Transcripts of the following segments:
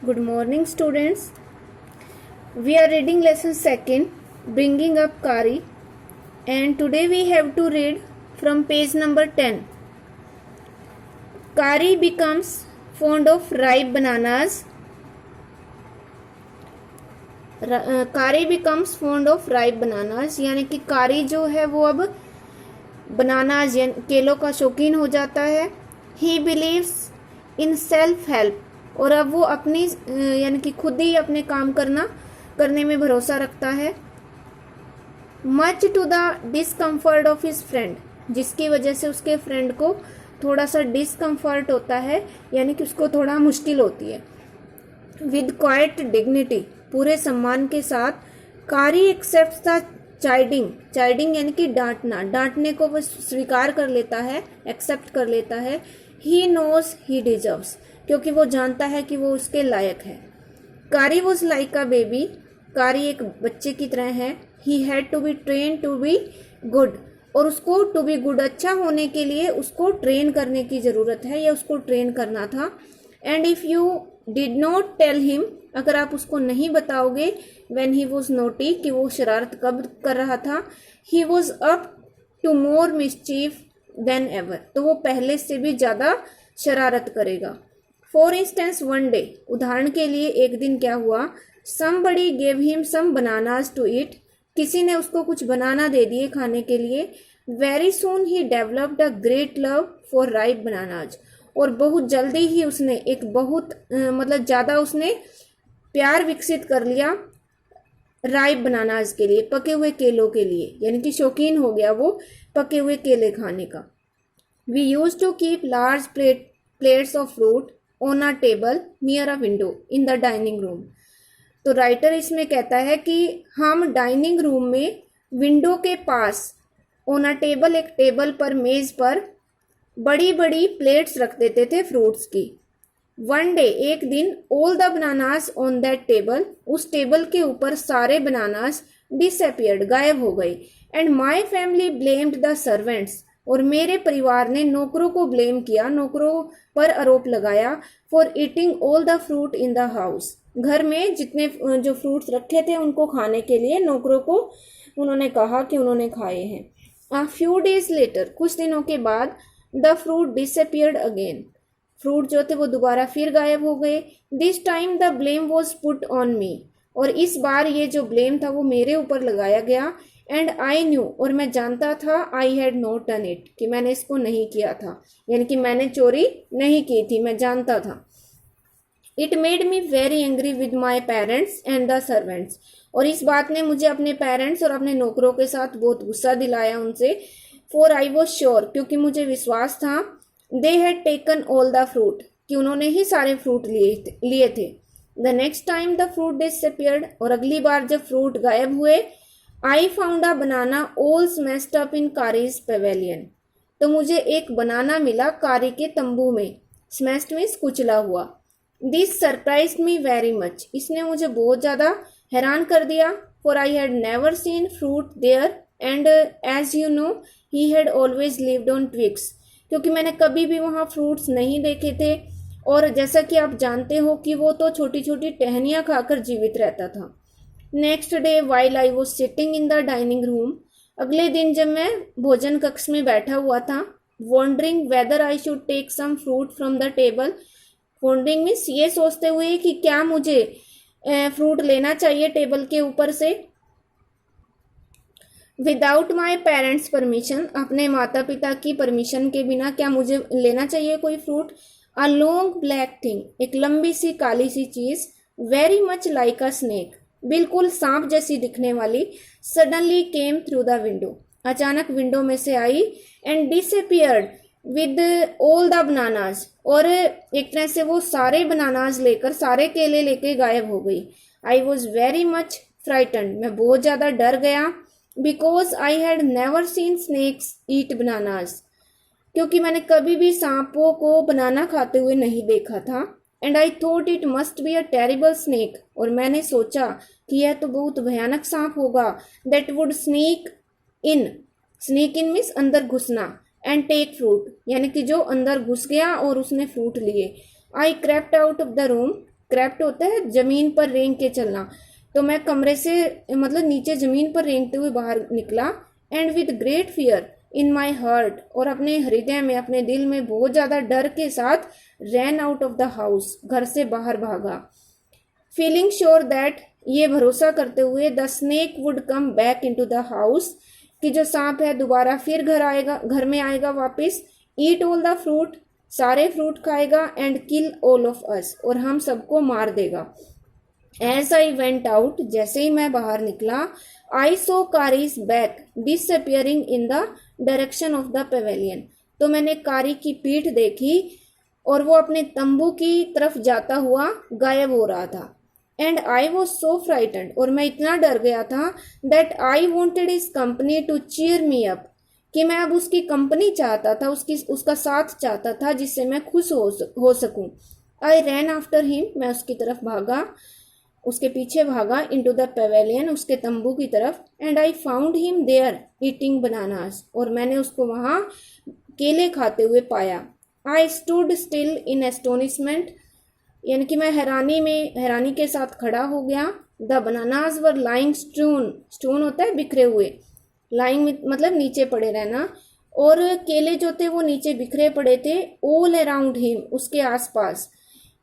Good morning, students. We are reading lesson second, Bringing Up Kari, and today we have to read from page number 10. Kari becomes fond of ripe bananas. कारी becomes fond of ripe bananas, यानी कि कारी जो है वो अब bananas केलों का शौकीन हो जाता है. He believes in self help, और अब वो अपनी यानी कि खुद ही अपने काम करने में भरोसा रखता है. Much to the discomfort of his friend, जिसकी वजह से उसके फ्रेंड को थोड़ा सा डिसकम्फर्ट होता है, यानी कि उसको थोड़ा मुश्किल होती है. विद क्वाइट डिग्निटी, पूरे सम्मान के साथ, कारी एक्सेप्ट्स द चाइडिंग यानी कि डांटने को वो स्वीकार कर लेता है, एक्सेप्ट कर लेता है. ही नोज ही डिजर्व्स, क्योंकि वो जानता है कि वो उसके लायक है. कारी वॉज लाइक अ बेबी, कारी एक बच्चे की तरह है. He had to be train to be good, और उसको टू बी गुड अच्छा होने के लिए उसको ट्रेन करने की ज़रूरत है, या उसको ट्रेन करना था. And if you did not tell him, अगर आप उसको नहीं बताओगे, व्हेन ही वॉज नोटी, कि वो शरारत कब कर रहा था, he was up to more mischief than ever, तो वो पहले से भी ज़्यादा शरारत करेगा. फॉर इंस्टेंस वन डे, उदाहरण के लिए एक दिन क्या हुआ, somebody gave him some bananas to eat, किसी ने उसको कुछ बनाना दे दिए खाने के लिए. Very soon he developed a great love for ripe bananas, और बहुत जल्दी ही उसने एक बहुत ज़्यादा उसने प्यार विकसित कर लिया राइप बनानाज के लिए, पके हुए केलों के लिए, यानी कि शौकीन हो गया वो पके हुए केले खाने का. We use to keep large plates of fruit on a table near a window in the dining room. तो राइटर इसमें कहता है कि हम डाइनिंग रूम में विंडो के पास ऑन अ टेबल, एक टेबल पर, मेज पर बड़ी बड़ी प्लेट्स रख देते थे फ्रूट्स की. वन डे, एक दिन, all the bananas on that table, उस टेबल के ऊपर सारे बनानास डिसअपियर्ड, गायब हो गए. And my family blamed the servants, और मेरे परिवार ने नौकरों को ब्लेम किया, नौकरों पर आरोप लगाया. For eating all the fruit in the house, घर में जितने जो फ्रूट्स रखे थे उनको खाने के लिए नौकरों को उन्होंने कहा कि उन्होंने खाए हैं. अ फ्यू डेज लेटर, कुछ दिनों के बाद, the fruit disappeared again, fruit जो थे वो दोबारा फिर गायब हो गए. This time the blame was put on me, और इस बार ये जो ब्लेम था वो मेरे ऊपर लगाया गया. एंड आई न्यू, और मैं जानता था, I had not done it, कि मैंने इसको नहीं किया था, यानी कि मैंने चोरी नहीं की थी, मैं जानता था. It made me very angry with my parents and the servants, और इस बात ने मुझे अपने पेरेंट्स और अपने नौकरों के साथ बहुत गुस्सा दिलाया उनसे. फॉर आई वॉज श्योर, क्योंकि मुझे विश्वास था, they had taken all the fruit, कि उन्होंने ही सारे फ्रूट लिए थे. The next time the fruit disappeared, और अगली बार जब फ्रूट गायब हुए, I found a banana all smashed up in Kari's pavilion, तो मुझे एक बनाना मिला कारी के तंबू में. स्मैश्ड मीन्स कुचला हुआ. This surprised me very much, इसने मुझे बहुत ज़्यादा हैरान कर दिया. For I had never seen fruit there, and as you know he had always lived on twigs, क्योंकि मैंने कभी भी वहाँ फ्रूट्स नहीं देखे थे, और जैसा कि आप जानते हो कि वो तो छोटी छोटी टहनियाँ खाकर जीवित रहता था. Next day while I was sitting in the dining room, अगले दिन जब मैं भोजन कक्ष में बैठा हुआ था, wondering whether I should take some fruit from the table, wondering means ये सोचते हुए कि क्या मुझे फ्रूट लेना चाहिए टेबल के ऊपर से. विदाउट माई पेरेंट्स परमिशन, अपने माता पिता की परमिशन के बिना क्या मुझे लेना चाहिए कोई fruit. A long black thing, एक लंबी सी काली सी चीज, very much like a snake, बिल्कुल सांप जैसी दिखने वाली, suddenly came through the window, अचानक विंडो में से आई. And disappeared with all the bananas, और एक तरह से वो सारे बनानाज लेकर, सारे केले लेके गायब हो गई. I was very much frightened, मैं बहुत ज़्यादा डर गया. Because I had never seen snakes eat bananas, क्योंकि मैंने कभी भी सांपों को बनाना खाते हुए नहीं देखा था. And I thought it must be a terrible snake, और मैंने सोचा कि यह तो बहुत भयानक सांप होगा. That would sneak in means अंदर घुसना, एंड टेक फ्रूट, यानी कि जो अंदर घुस गया और उसने फ्रूट लिए. I crept out of the room, crept होता है जमीन पर रेंग के चलना, तो मैं कमरे से मतलब नीचे जमीन पर रेंगते हुए बाहर निकला। And with great fear in my heart, और अपने हृदय में, अपने दिल में बहुत ज्यादा डर के साथ ran out of the house, घर से बाहर भागा। फीलिंग श्योर दैट, ये भरोसा करते हुए, the snake would come back into the house, कि जो सांप है दोबारा फिर घर में आएगा वापस। ईट ऑल द फ्रूट, सारे फ्रूट खाएगा। And kill all of us, और हम सबको मार देगा। एज आई वेंट आउट, जैसे ही मैं बाहर निकला, I saw Kari's back disappearing in the direction of the pavilion, तो मैंने कारी की पीठ देखी और वो अपने तंबू की तरफ जाता हुआ गायब हो रहा था। And I was so frightened, और मैं इतना डर गया था, that I wanted his company to cheer me up, कि मैं अब उसकी कंपनी चाहता था, उसका साथ चाहता था, जिससे मैं खुश हो सकूं। आई रैन आफ्टर हिम, मैं उसकी तरफ भागा, उसके पीछे भागा। इनटू द पेवेलियन, उसके तंबू की तरफ। And I found him there eating bananas, और मैंने उसको वहां केले खाते हुए पाया। I stood still in astonishment, यानी कि मैं हैरानी के साथ खड़ा हो गया। The bananas were lying strewn, strewn होता है बिखरे हुए, लाइंग मतलब नीचे पड़े रहना, और केले जो थे वो नीचे बिखरे पड़े थे। ऑल अराउंड हिम, उसके आसपास।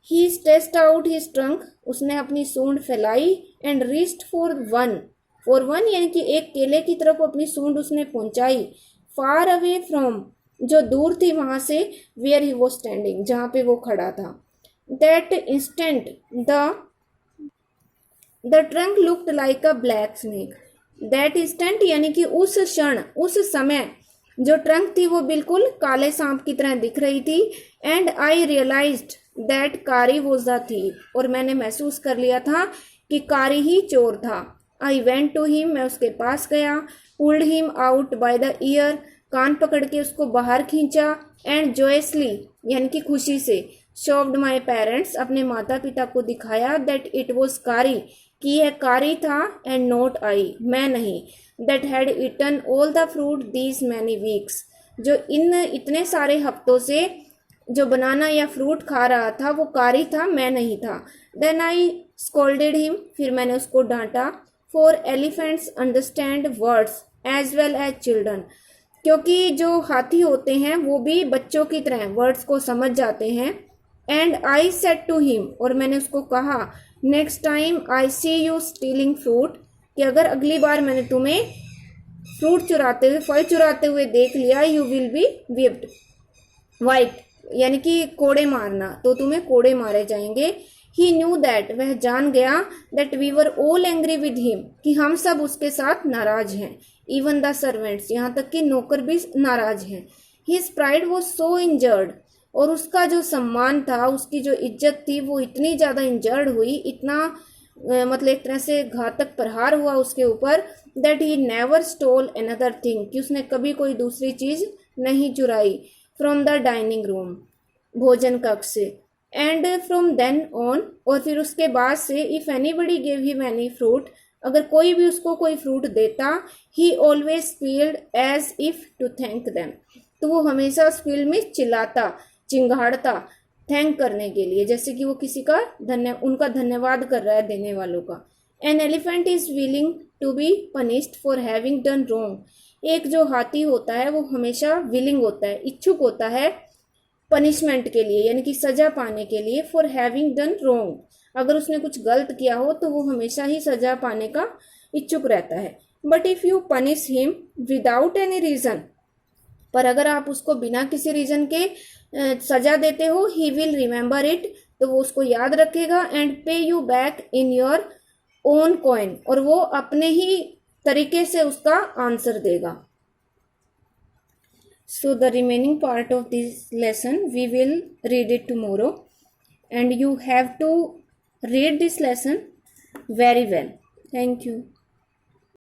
ही स्ट्रेस्ड आउट हिज ट्रंक, उसने अपनी सूंड फैलाई। एंड रीच्ड फॉर वन, यानी कि एक केले की तरफ अपनी सूंड उसने पहुंचाई। फार अवे फ्रॉम, जो दूर थी वहां से। वेयर ही वॉज स्टैंडिंग, जहां पे वो खड़ा था। That instant the trunk looked like a black snake, that instant यानी कि उस क्षण, उस समय जो ट्रंक थी वो बिल्कुल काले सांप की तरह दिख रही थी। एंड आई रियलाइज्ड दैट कारी वॉज द थीफ, और मैंने महसूस कर लिया था कि कारी ही चोर था। आई वेंट टू हिम, मैं उसके पास गया। Pulled him out by the ear, कान पकड़ के उसको बाहर खींचा। एंड जॉयसली यानी कि खुशी से, शॉक्ड माई पेरेंट्स, अपने माता पिता को दिखाया, दैट इट वॉज कारी, कि यह कारी था। एंड नॉट आई, मैं नहीं। That had eaten all the fruit these many weeks, जो इन इतने सारे हफ्तों से जो बनाना या फ्रूट खा रहा था वो कारी था, मैं नहीं था। देन आई स्कोल्डेड हिम, फिर मैंने उसको डांटा। For elephants understand words as well as children, क्योंकि जो हाथी होते हैं वो भी बच्चों की तरह वर्ड्स को समझ जाते हैं। And I said to him, और मैंने उसको कहा, next time I see you stealing fruit, कि अगर अगली बार मैंने तुम्हें फ्रूट चुराते हुए, फल चुराते हुए देख लिया, you will be whipped white, यानी कि कोड़े मारना, तो तुम्हें कोड़े मारे जाएंगे। ही न्यू दैट, वह जान गया, that we were all angry with him, कि हम सब उसके साथ नाराज हैं। इवन द सर्वेंट्स, यहाँ तक कि नौकर भी नाराज हैं। His pride was so injured, और उसका जो सम्मान था, उसकी जो इज्जत थी, वो इतनी ज़्यादा इंजर्ड हुई, इतना मतलब एक तरह से घातक प्रहार हुआ उसके ऊपर, that he never stole another thing, कि उसने कभी कोई दूसरी चीज़ नहीं चुराई। फ्रॉम द डाइनिंग रूम, भोजन कक्ष से। एंड फ्रॉम देन ऑन, और फिर उसके बाद से, if anybody give him any fruit, अगर कोई भी उसको कोई फ्रूट देता, he always squealed as if to thank them, तो वो हमेशा उस फील्ड में चिल्लाता, चिंगाड़ता, थैंक करने के लिए, जैसे कि वो किसी का उनका धन्यवाद कर रहा है, देने वालों का। An elephant is willing to be punished for having done wrong, एक जो हाथी होता है वो हमेशा विलिंग होता है, इच्छुक होता है पनिशमेंट के लिए, यानी कि सजा पाने के लिए। फॉर हैविंग डन रॉन्ग, अगर उसने कुछ गलत किया हो तो वो हमेशा ही सजा पाने का इच्छुक रहता है। But if you punish him without any reason, पर अगर आप उसको बिना किसी रीजन के सजा देते हो, ही विल रिमेंबर इट, तो वो उसको याद रखेगा। एंड पे you back in your own coin, और वो अपने ही तरीके से उसका आंसर देगा। So the remaining part of this lesson we will read it tomorrow, and you have to read this lesson very well. Thank you.